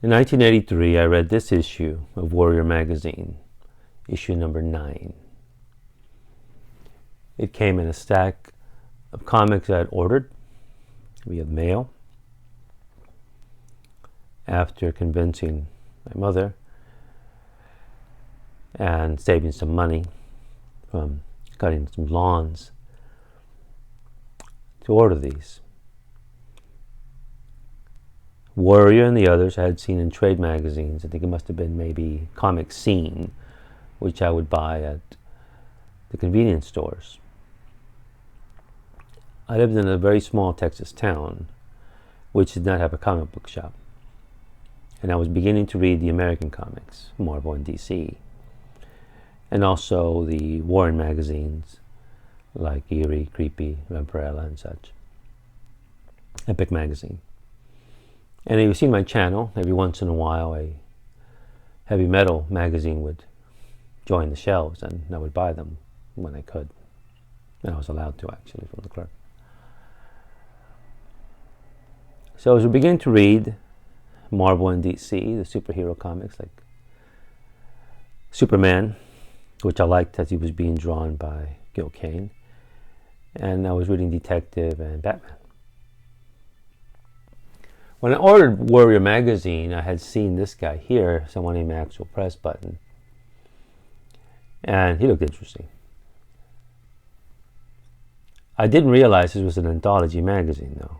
In 1983, I read this issue of Warrior magazine, issue number 9. It came in a stack of comics I had ordered via mail after convincing my mother and saving some money from cutting some lawns to order these. Warrior and the others I had seen in trade magazines. I think it must have been maybe Comic Scene, which I would buy at the convenience stores. I lived in a very small Texas town which did not have a comic book shop. And I was beginning to read the American comics, Marvel and DC. And also the Warren magazines like Eerie, Creepy, Vampirella and such. Epic magazine. And if you've seen my channel, every once in a while a heavy metal magazine would join the shelves and I would buy them when I could. And I was allowed to, actually, from the clerk. So as we begin to read Marvel and DC, the superhero comics like Superman, which I liked as he was being drawn by Gil Kane, and I was reading Detective and Batman. When I ordered Warrior magazine, I had seen this guy here, someone named Axel Pressbutton, and he looked interesting. I didn't realize this was an anthology magazine, though,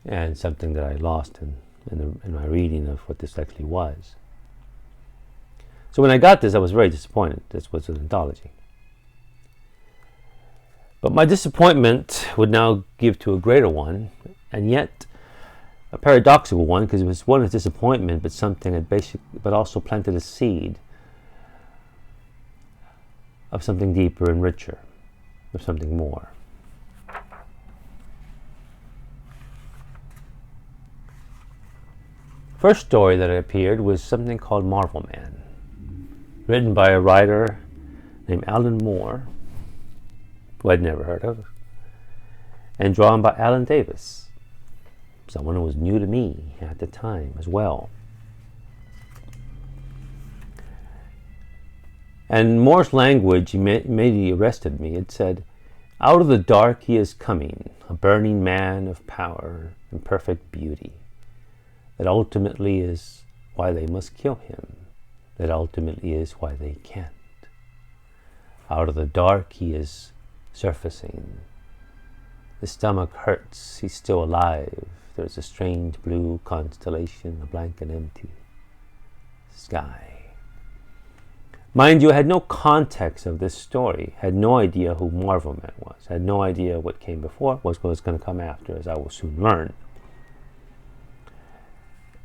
and something that I lost in my reading of what this actually was. So when I got this, I was very disappointed. This was an anthology. But my disappointment would now give to a greater one, and yet a paradoxical one, because it was one of disappointment, but something that but also planted a seed of something deeper and richer, of something more. First story that appeared was something called Marvel Man, written by a writer named Alan Moore, who I'd never heard of, and drawn by Alan Davis, someone who was new to me at the time as well. And Moore's language immediately arrested me. It said, "Out of the dark he is coming, a burning man of power and perfect beauty. That ultimately is why they must kill him. That ultimately is why they can't. Out of the dark he is surfacing. His stomach hurts, he's still alive. There's a strange blue constellation, a blank and empty sky." Mind you, I had no context of this story, had no idea who Marvel Man was, had no idea what came before, what was going to come after, as I will soon learn.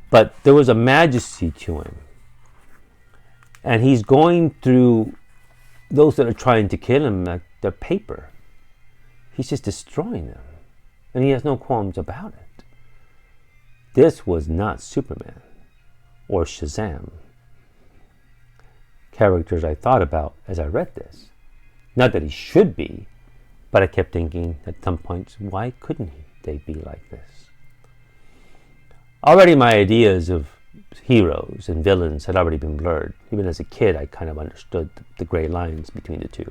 But there was a majesty to him. And he's going through those that are trying to kill him like they're paper. He's just destroying them. And he has no qualms about it. This was not Superman or Shazam, characters I thought about as I read this. Not that he should be, but I kept thinking at some points, why couldn't they be like this? Already my ideas of heroes and villains had already been blurred. Even as a kid, I kind of understood the gray lines between the two.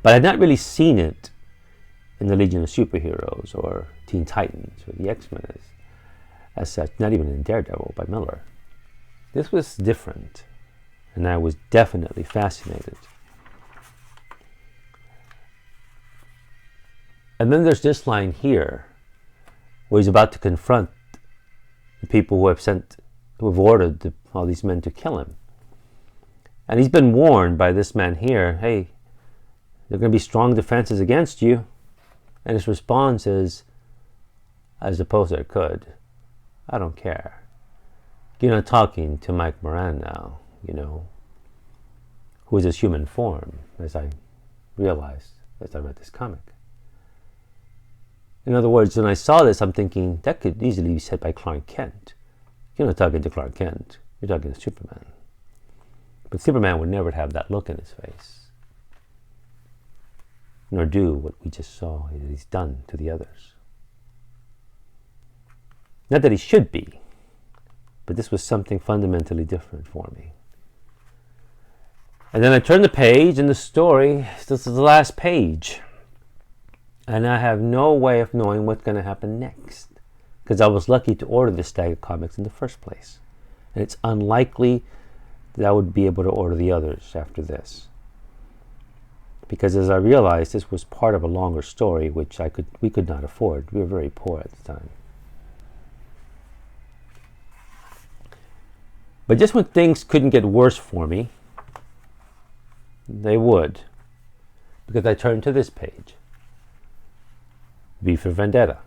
But I had not really seen it in the Legion of Superheroes or Teen Titans or the X-Men as such, not even in Daredevil by Miller. This was different, and I was definitely fascinated. And then there's this line here, where he's about to confront the people who have ordered all these men to kill him. And he's been warned by this man here, hey, there are going to be strong defenses against you. And his response is, I suppose there could. I don't care. You're not talking to Mike Moran now, who is his human form, as I realized as I read this comic. In other words, when I saw this, I'm thinking, that could easily be said by Clark Kent. You're not talking to Clark Kent, you're talking to Superman. But Superman would never have that look in his face, nor do what we just saw that he's done to the others. Not that he should be, but this was something fundamentally different for me. And then I turn the page, and the story, this is the last page. And I have no way of knowing what's going to happen next, because I was lucky to order this stack of comics in the first place. And it's unlikely that I would be able to order the others after this. Because as I realized, this was part of a longer story, which we could not afford. We were very poor at the time. But just when things couldn't get worse for me, they would. Because I turned to this page. V for Vendetta.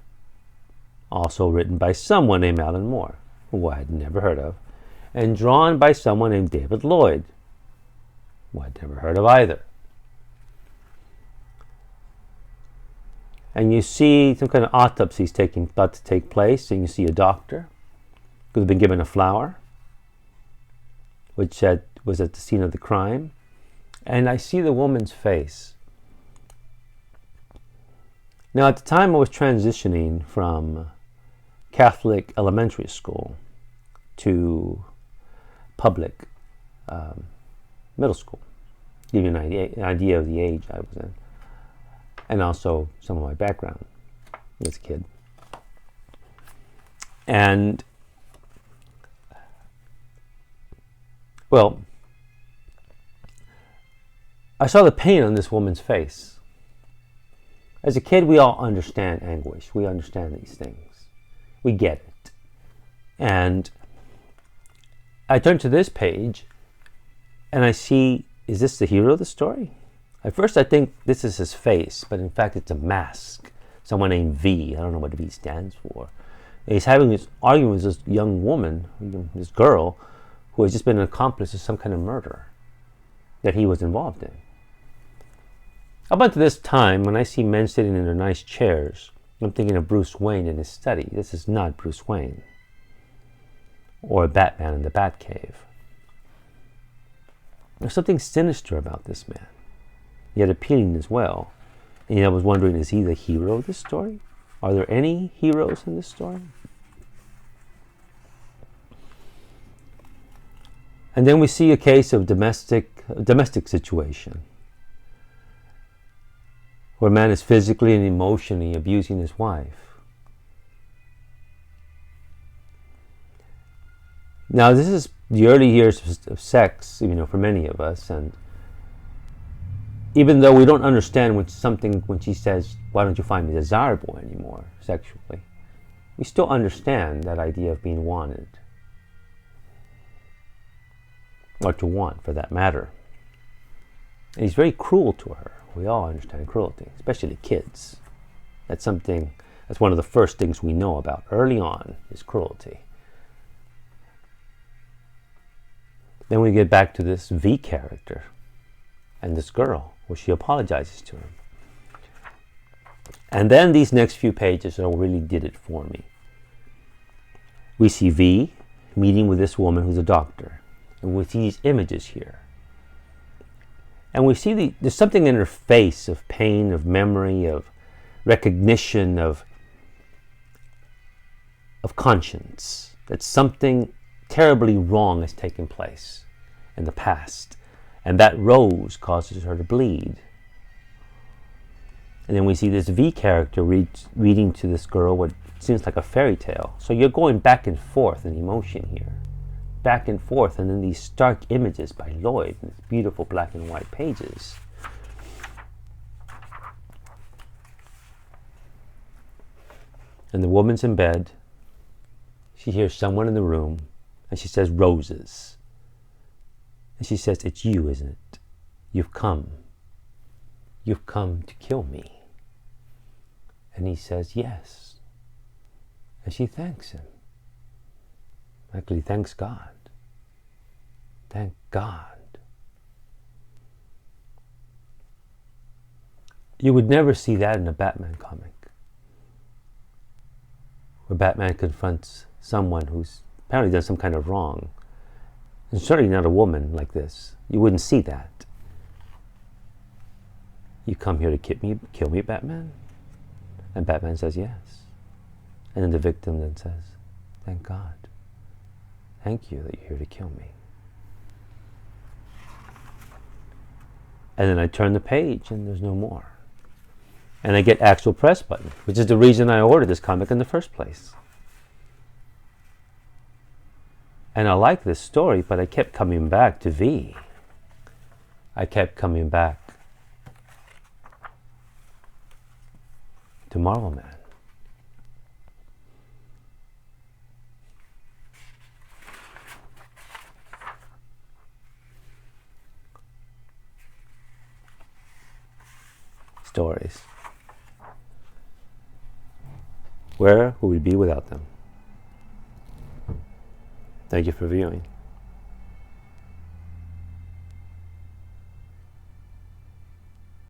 Also written by someone named Alan Moore, who I had never heard of, and drawn by someone named David Lloyd, who I'd never heard of either. And you see some kind of autopsy about to take place, and you see a doctor who's been given a flower, which was at the scene of the crime, and I see the woman's face. Now, at the time I was transitioning from Catholic elementary school to public middle school. Give you an idea of the age I was in. And also some of my background as a kid. And, well, I saw the pain on this woman's face. As a kid, we all understand anguish. We understand these things. We get it. And I turn to this page, and I see, is this the hero of the story? At first, I think this is his face, but in fact, it's a mask. Someone named V. I don't know what V stands for. And he's having this argument with this young woman, this girl, who has just been an accomplice of some kind of murder that he was involved in. Up until this time, when I see men sitting in their nice chairs, I'm thinking of Bruce Wayne in his study. This is not Bruce Wayne. Or Batman in the Batcave. There's something sinister about this man, yet appealing as well. And I was wondering, is he the hero of this story? Are there any heroes in this story? And then we see a case of domestic situation, where a man is physically and emotionally abusing his wife. Now, this is the early years of sex, for many of us, and even though we don't understand when she says, "Why don't you find me desirable anymore sexually?" we still understand that idea of being wanted, or to want, for that matter. And he's very cruel to her. We all understand cruelty, especially kids. That's one of the first things we know about early on, is cruelty. Then we get back to this V character and this girl, where she apologizes to him. And then these next few pages really did it for me. We see V meeting with this woman who's a doctor, and we see these images here. And we see there's something in her face of pain, of memory, of recognition, of conscience, that something terribly wrong has taken place in the past. And that rose causes her to bleed. And then we see this V character reading to this girl what seems like a fairy tale. So you're going back and forth in emotion here. Back and forth, and then these stark images by Lloyd in these beautiful black and white pages. And the woman's in bed. She hears someone in the room, and she says, "Roses." And she says, "It's you, isn't it? You've come. You've come to kill me." And he says, "Yes." And she thanks him. Actually, thanks God. Thank God. You would never see that in a Batman comic, where Batman confronts someone who's apparently done some kind of wrong. And certainly not a woman like this. You wouldn't see that. "You come here to kill me, Batman?" And Batman says, "Yes." And then the victim then says, Thank God. Thank you that you're here to kill me. And then I turn the page and there's no more. And I get actual press button, which is the reason I ordered this comic in the first place. And I like this story, but I kept coming back to V. I kept coming back to Marvel Man. Stories. Where would we be without them? Thank you for viewing.